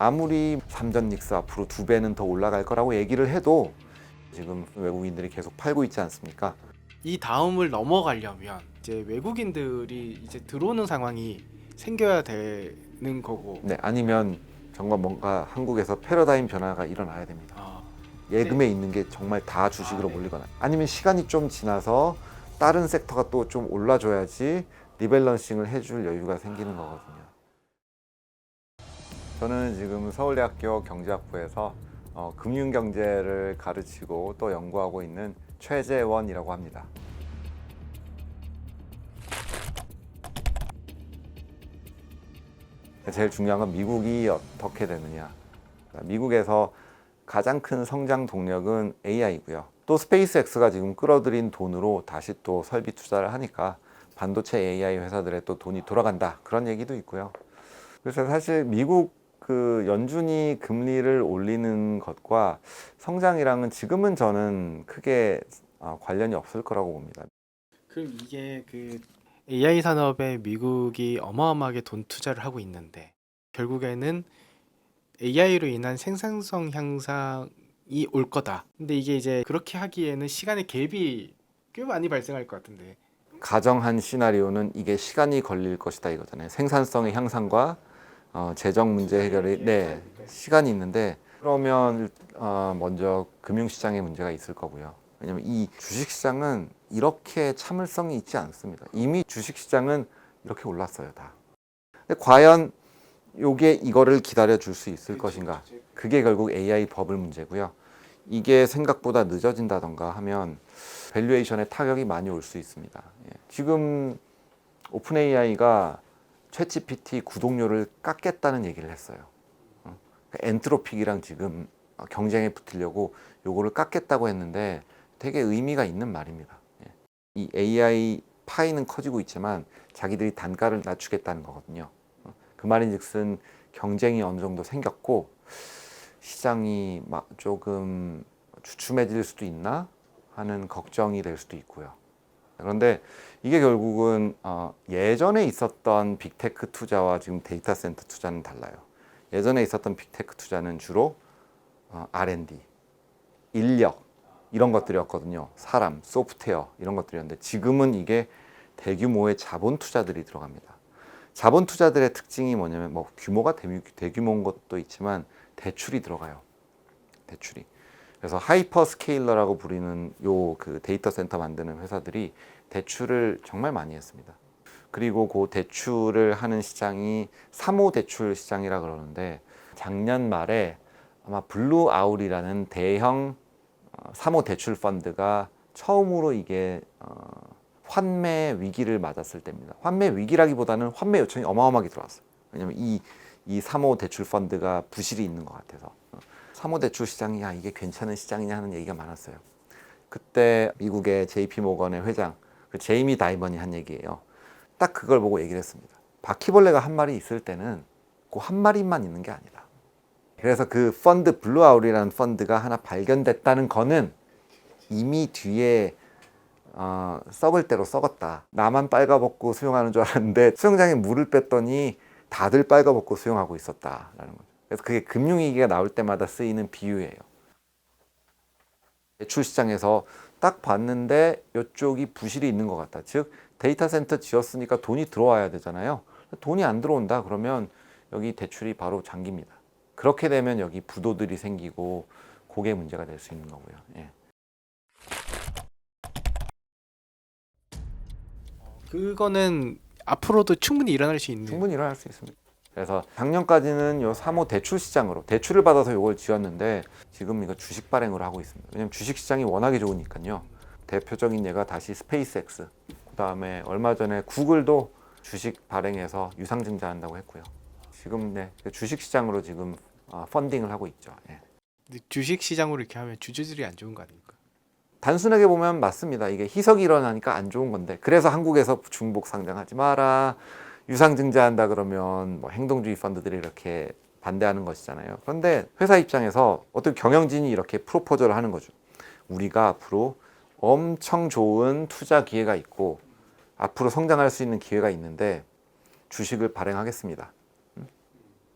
아무리 삼전닉스 앞으로 2배는 더 올라갈 거라고 얘기를 해도 지금 외국인들이 계속 팔고 있지 않습니까? 이 다음을 넘어가려면 이제 외국인들이 이제 들어오는 상황이 생겨야 되는 거고. 네, 아니면 정말 뭔가 한국에서 패러다임 변화가 일어나야 됩니다. 아, 예금에 있는 게 정말 다 주식으로 네. 몰리거나 아니면 시간이 좀 지나서 다른 섹터가 또 좀 올라줘야지 리밸런싱을 해줄 여유가 생기는 거거든요. 저는 지금 서울대학교 경제학부에서 금융경제를 가르치고 또 연구하고 있는 최재원이라고 합니다. 제일 중요한 건 미국이 어떻게 되느냐. 미국에서 가장 큰 성장 동력은 AI고요. 또 스페이스X가 지금 끌어들인 돈으로 다시 또 설비 투자를 하니까 반도체 AI 회사들의 또 돈이 돌아간다. 그런 얘기도 있고요. 그래서 사실 미국 그 연준이 금리를 올리는 것과 성장이랑은 지금은 저는 크게 관련이 없을 거라고 봅니다. 그럼 이게 그 AI 산업에 미국이 어마어마하게 돈 투자를 하고 있는데 결국에는 AI로 인한 생산성 향상이 올 거다. 근데 이게 이제 그렇게 하기에는 시간의 갭이 꽤 많이 발생할 것 같은데. 가정한 시나리오는 이게 시간이 걸릴 것이다 이거잖아요. 생산성의 향상과 재정 문제 해결이 시간이 있는데 그러면 먼저 금융시장에 문제가 있을 거고요. 왜냐하면 이 주식시장은 이렇게 참을성이 있지 않습니다. 이미 주식시장은 이렇게 올랐어요 다. 근데 과연 요게 이거를 기다려 줄 수 있을 것인가? 그게 결국 AI 버블 문제고요. 이게 생각보다 늦어진다던가 하면 밸류에이션에 타격이 많이 올 수 있습니다. 예. 지금 오픈 AI가 챗GPT 구독료를 깎겠다는 얘기를 했어요. 엔트로픽이랑 지금 경쟁에 붙으려고 요거를 깎겠다고 했는데 되게 의미가 있는 말입니다. 예. 이 AI 파이는 커지고 있지만 자기들이 단가를 낮추겠다는 거거든요. 그 말인즉슨 경쟁이 어느 정도 생겼고 시장이 막 조금 주춤해질 수도 있나 하는 걱정이 될 수도 있고요. 그런데 이게 결국은 예전에 있었던 빅테크 투자와 지금 데이터 센터 투자는 달라요. 예전에 있었던 빅테크 투자는 주로 R&D, 인력 이런 것들이었거든요. 사람, 소프트웨어 이런 것들이었는데 지금은 이게 대규모의 자본 투자들이 들어갑니다. 자본 투자들의 특징이 뭐냐면 뭐 규모가 대규모인 것도 있지만 대출이 들어가요. 대출이. 그래서 하이퍼 스케일러라고 부르는 요 그 데이터 센터 만드는 회사들이 대출을 정말 많이 했습니다. 그리고 그 대출을 하는 시장이 3호 대출 시장이라 그러는데 작년 말에 아마 블루 아울이라는 대형 3호 대출 펀드가 처음으로 이게 환매 위기를 맞았을 때입니다. 환매 위기라기보다는 환매 요청이 어마어마하게 들어왔어요. 왜냐하면 이 3호 대출 펀드가 부실이 있는 것 같아서 3호 대출 시장이 이게 괜찮은 시장이냐 하는 얘기가 많았어요. 그때 미국의 JP 모건의 회장 그 제이미 다이먼이 한 얘기예요. 딱 그걸 보고 얘기를 했습니다. 바퀴벌레가 한 마리 있을 때는 그 한 마리만 있는 게 아니다. 그래서 그 펀드 블루아울이라는 펀드가 하나 발견됐다는 거는 이미 뒤에 썩을 대로 썩었다. 나만 빨가벗고 수영하는 줄 알았는데 수영장에 물을 뺐더니 다들 빨가벗고 수영하고 있었다라는 거죠. 그래서 그게 금융위기가 나올 때마다 쓰이는 비유예요. 대출 시장에서 딱 봤는데 이쪽이 부실이 있는 것 같다. 즉 데이터 센터 지었으니까 돈이 들어와야 되잖아요. 돈이 안 들어온다 그러면 여기 대출이 바로 잠깁니다. 그렇게 되면 여기 부도들이 생기고 그게 문제가 될 수 있는 거고요. 예. 그거는 앞으로도 충분히 일어날 수 있는. 충분히 일어날 수 있습니다. 그래서 작년까지는 요 3호 대출 시장으로 대출을 받아서 이걸 지었는데 지금 이거 주식 발행으로 하고 있습니다. 왜냐하면 주식 시장이 워낙에 좋으니까요. 대표적인 예가 다시 스페이스X, 그다음에 얼마 전에 구글도 주식 발행해서 유상증자한다고 했고요. 지금 주식 시장으로 지금 펀딩을 하고 있죠. 예. 근데 주식 시장으로 이렇게 하면 주주들이 안 좋은 거 아닙니까? 단순하게 보면 맞습니다. 이게 희석이 일어나니까 안 좋은 건데 그래서 한국에서 중복 상장하지 마라. 유상증자한다 그러면 뭐 행동주의 펀드들이 이렇게 반대하는 것이잖아요. 그런데 회사 입장에서 어떤 경영진이 이렇게 프로포즈를 하는 거죠. 우리가 앞으로 엄청 좋은 투자 기회가 있고 앞으로 성장할 수 있는 기회가 있는데 주식을 발행하겠습니다.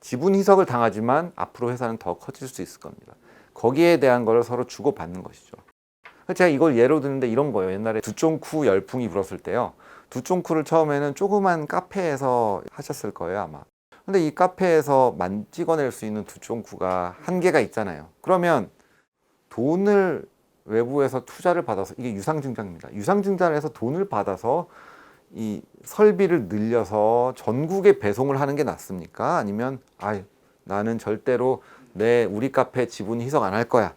지분 희석을 당하지만 앞으로 회사는 더 커질 수 있을 겁니다. 거기에 대한 걸 서로 주고받는 것이죠. 제가 이걸 예로 드는데 이런 거예요. 옛날에 두쫑쿠 열풍이 불었을 때요. 두쫑쿠를 처음에는 조그만 카페에서 하셨을 거예요, 아마. 근데 이 카페에서 찍어낼 수 있는 두쫑쿠가 한계가 있잖아요. 그러면 돈을 외부에서 투자를 받아서, 이게 유상증자입니다. 유상증자를 해서 돈을 받아서 이 설비를 늘려서 전국에 배송을 하는 게 낫습니까? 아니면 나는 절대로 우리 카페 지분 희석 안 할 거야.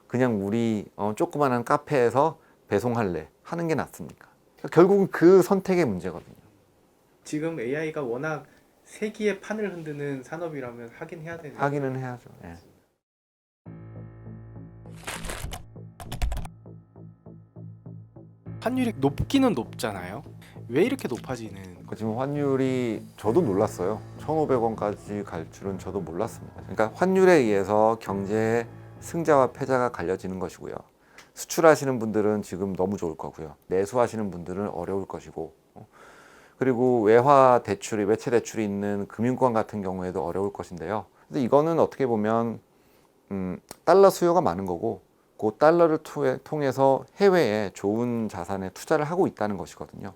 그냥 우리 조그만한 카페에서 배송할래 하는 게 낫습니까? 결국은 그 선택의 문제거든요. 지금 AI가 워낙 세기의 판을 흔드는 산업이라면 하긴 해야 되는. 하기는 해야죠. 예. 환율이 높기는 높잖아요. 왜 이렇게 높아지는? 지금 환율이 저도 놀랐어요. 1,500원까지 갈 줄은 저도 몰랐습니다. 그러니까 환율에 의해서 경제의 승자와 패자가 갈려지는 것이고요. 수출하시는 분들은 지금 너무 좋을 거고요. 내수하시는 분들은 어려울 것이고, 그리고 외채 대출이 있는 금융권 같은 경우에도 어려울 것인데요. 근데 이거는 어떻게 보면 달러 수요가 많은 거고, 그 달러를 통해서 해외에 좋은 자산에 투자를 하고 있다는 것이거든요.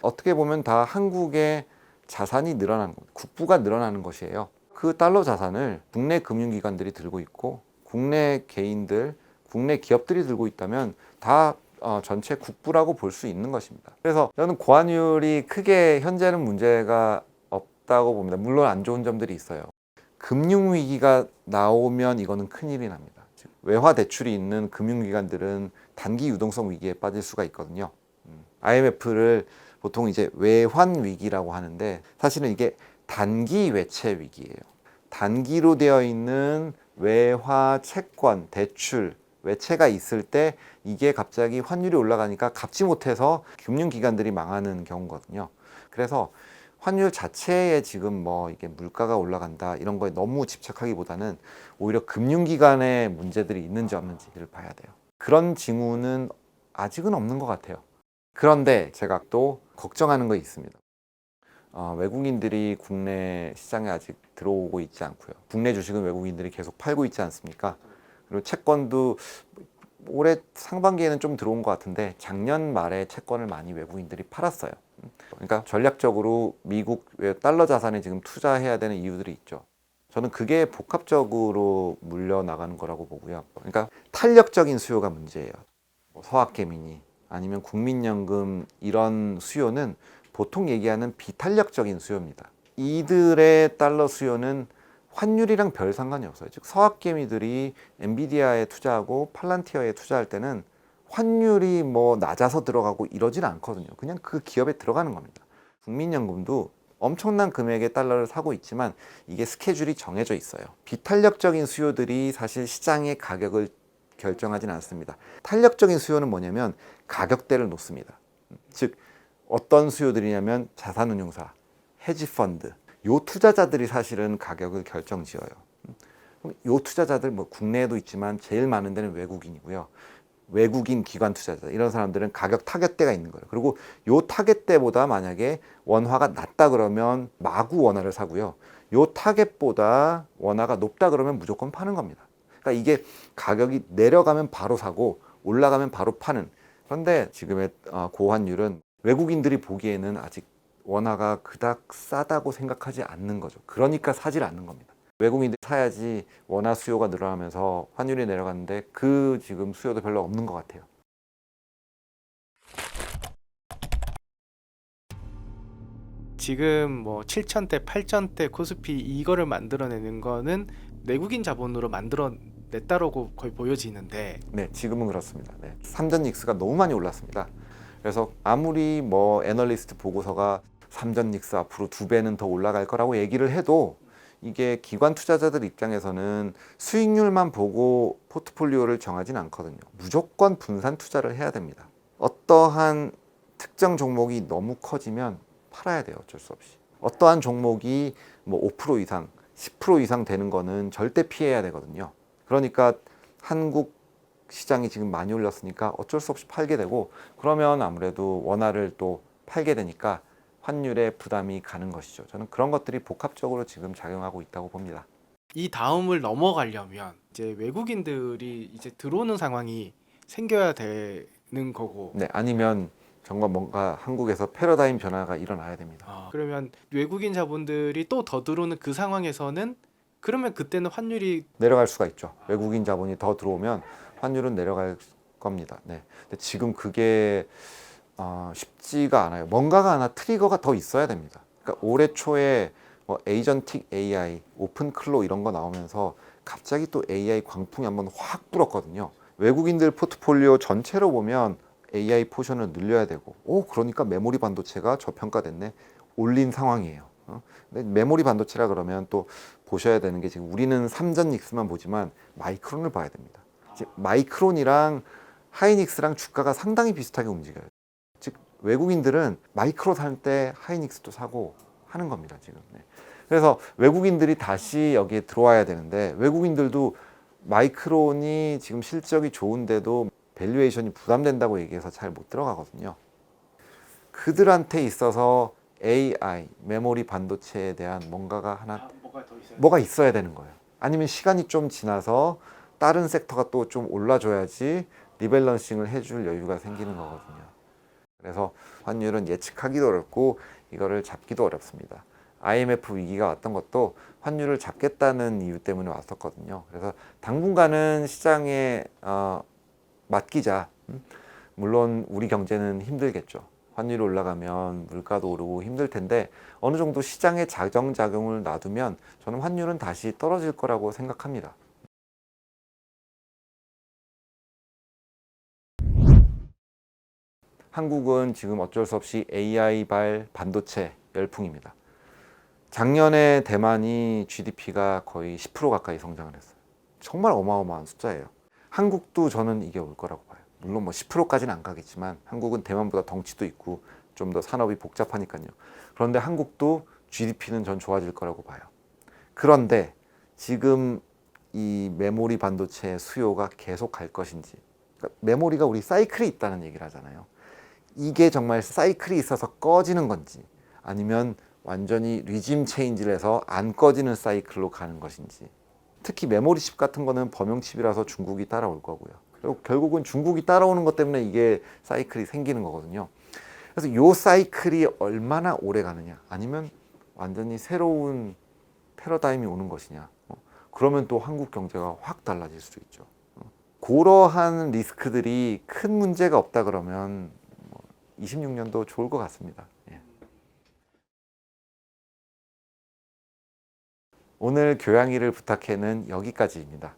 어떻게 보면 다 한국의 자산이 늘어나는 것, 국부가 늘어나는 것이에요. 그 달러 자산을 국내 금융기관들이 들고 있고 국내 개인들, 국내 기업들이 들고 있다면 다 전체 국부라고 볼 수 있는 것입니다. 그래서 저는 고환율이 크게 현재는 문제가 없다고 봅니다. 물론 안 좋은 점들이 있어요. 금융위기가 나오면 이거는 큰일이 납니다. 외화 대출이 있는 금융기관들은 단기 유동성 위기에 빠질 수가 있거든요. IMF를 보통 이제 외환 위기라고 하는데 사실은 이게 단기 외채 위기예요. 단기로 되어 있는 외화 채권, 대출, 외채가 있을 때 이게 갑자기 환율이 올라가니까 갚지 못해서 금융기관들이 망하는 경우거든요. 그래서 환율 자체에 지금 이게 물가가 올라간다 이런 거에 너무 집착하기보다는 오히려 금융기관에 문제들이 있는지 없는지를 봐야 돼요. 그런 징후는 아직은 없는 것 같아요. 그런데 제가 또 걱정하는 거 있습니다. 외국인들이 국내 시장에 아직 들어오고 있지 않고요. 국내 주식은 외국인들이 계속 팔고 있지 않습니까? 그리고 채권도 올해 상반기에는 좀 들어온 것 같은데 작년 말에 채권을 많이 외국인들이 팔았어요. 그러니까 전략적으로 미국 달러 자산에 지금 투자해야 되는 이유들이 있죠. 저는 그게 복합적으로 물려나가는 거라고 보고요. 그러니까 탄력적인 수요가 문제예요. 서학개미니 아니면 국민연금 이런 수요는 보통 얘기하는 비탄력적인 수요입니다. 이들의 달러 수요는 환율이랑 별 상관이 없어요. 즉 서학개미들이 엔비디아에 투자하고 팔란티어에 투자할 때는 환율이 낮아서 들어가고 이러진 않거든요. 그냥 그 기업에 들어가는 겁니다. 국민연금도 엄청난 금액의 달러를 사고 있지만 이게 스케줄이 정해져 있어요. 비탄력적인 수요들이 사실 시장의 가격을 결정하진 않습니다. 탄력적인 수요는 뭐냐면 가격대를 놓습니다. 즉 어떤 수요들이냐면 자산운용사, 헤지펀드, 요 투자자들이 사실은 가격을 결정지어요. 요 투자자들 국내에도 있지만 제일 많은 데는 외국인이고요. 외국인 기관 투자자 이런 사람들은 가격 타겟대가 있는 거예요. 그리고 요 타겟대보다 만약에 원화가 낮다 그러면 마구 원화를 사고요. 요 타겟보다 원화가 높다 그러면 무조건 파는 겁니다. 그러니까 이게 가격이 내려가면 바로 사고 올라가면 바로 파는. 그런데 지금의 고환율은 외국인들이 보기에는 아직 원화가 그닥 싸다고 생각하지 않는 거죠. 그러니까 사질 않는 겁니다. 외국인들이 사야지 원화 수요가 늘어나면서 환율이 내려갔는데 그 지금 수요도 별로 없는 것 같아요. 지금 7,000대, 8,000대 코스피 이거를 만들어내는 거는 내국인 자본으로 만들어냈다라고 거의 보여지는데. 네, 지금은 그렇습니다. 네. 삼전 닉스가 너무 많이 올랐습니다. 그래서 아무리 애널리스트 보고서가 삼전 닉스 앞으로 2배는 더 올라갈 거라고 얘기를 해도 이게 기관 투자자들 입장에서는 수익률만 보고 포트폴리오를 정하진 않거든요. 무조건 분산 투자를 해야 됩니다. 어떠한 특정 종목이 너무 커지면 팔아야 돼요. 어쩔 수 없이. 어떠한 종목이 5% 이상, 10% 이상 되는 거는 절대 피해야 되거든요. 그러니까 한국 시장이 지금 많이 올랐으니까 어쩔 수 없이 팔게 되고, 그러면 아무래도 원화를 또 팔게 되니까 환율에 부담이 가는 것이죠. 저는 그런 것들이 복합적으로 지금 작용하고 있다고 봅니다. 이 다음을 넘어가려면 이제 외국인들이 이제 들어오는 상황이 생겨야 되는 거고. 네, 아니면 정말 뭔가 한국에서 패러다임 변화가 일어나야 됩니다. 그러면 외국인 자본들이 또 더 들어오는 그 상황에서는 그러면 그때는 환율이 내려갈 수가 있죠. 외국인 자본이 더 들어오면 환율은 내려갈 겁니다. 네. 근데 지금 그게 쉽지가 않아요. 뭔가가 하나 트리거가 더 있어야 됩니다. 그러니까 올해 초에 뭐 에이전틱 AI, 오픈 클로 이런 거 나오면서 갑자기 또 AI 광풍이 한번 확 불었거든요. 외국인들 포트폴리오 전체로 보면 AI 포션을 늘려야 되고, 그러니까 메모리 반도체가 저평가됐네. 올린 상황이에요. 근데 메모리 반도체라 그러면 또 보셔야 되는 게 지금 우리는 삼전 닉스만 보지만 마이크론을 봐야 됩니다. 지금 마이크론이랑 하이닉스랑 주가가 상당히 비슷하게 움직여요. 즉 외국인들은 마이크로 살 때 하이닉스도 사고 하는 겁니다 지금. 네. 그래서 외국인들이 다시 여기에 들어와야 되는데 외국인들도 마이크론이 지금 실적이 좋은데도 밸류에이션이 부담된다고 얘기해서 잘 못 들어가거든요. 그들한테 있어서 AI, 메모리 반도체에 대한 뭔가가 하나 뭐가 있어야 되는 거예요. 아니면 시간이 좀 지나서 다른 섹터가 또 좀 올라줘야지 리밸런싱을 해줄 여유가 생기는 거거든요. 그래서 환율은 예측하기도 어렵고 이거를 잡기도 어렵습니다. IMF 위기가 왔던 것도 환율을 잡겠다는 이유 때문에 왔었거든요. 그래서 당분간은 시장에 맡기자. 물론 우리 경제는 힘들겠죠. 환율이 올라가면 물가도 오르고 힘들 텐데 어느 정도 시장의 자정작용을 놔두면 저는 환율은 다시 떨어질 거라고 생각합니다. 한국은 지금 어쩔 수 없이 AI발 반도체 열풍입니다. 작년에 대만이 GDP가 거의 10% 가까이 성장을 했어요. 정말 어마어마한 숫자예요. 한국도 저는 이게 올 거라고 봐요. 물론 뭐 10%까지는 안 가겠지만 한국은 대만보다 덩치도 있고 좀 더 산업이 복잡하니까요. 그런데 한국도 GDP는 전 좋아질 거라고 봐요. 그런데 지금 이 메모리 반도체 수요가 계속 갈 것인지, 그러니까 메모리가 우리 사이클이 있다는 얘기를 하잖아요. 이게 정말 사이클이 있어서 꺼지는 건지 아니면 완전히 리짐 체인지를 해서 안 꺼지는 사이클로 가는 것인지. 특히 메모리 칩 같은 거는 범용 칩이라서 중국이 따라올 거고요. 그리고 결국은 중국이 따라오는 것 때문에 이게 사이클이 생기는 거거든요. 그래서 이 사이클이 얼마나 오래 가느냐 아니면 완전히 새로운 패러다임이 오는 것이냐, 그러면 또 한국 경제가 확 달라질 수 있죠. 그러한 리스크들이 큰 문제가 없다 그러면 26년도 좋을 것 같습니다. 예. 오늘 교양이를 부탁해는 여기까지입니다.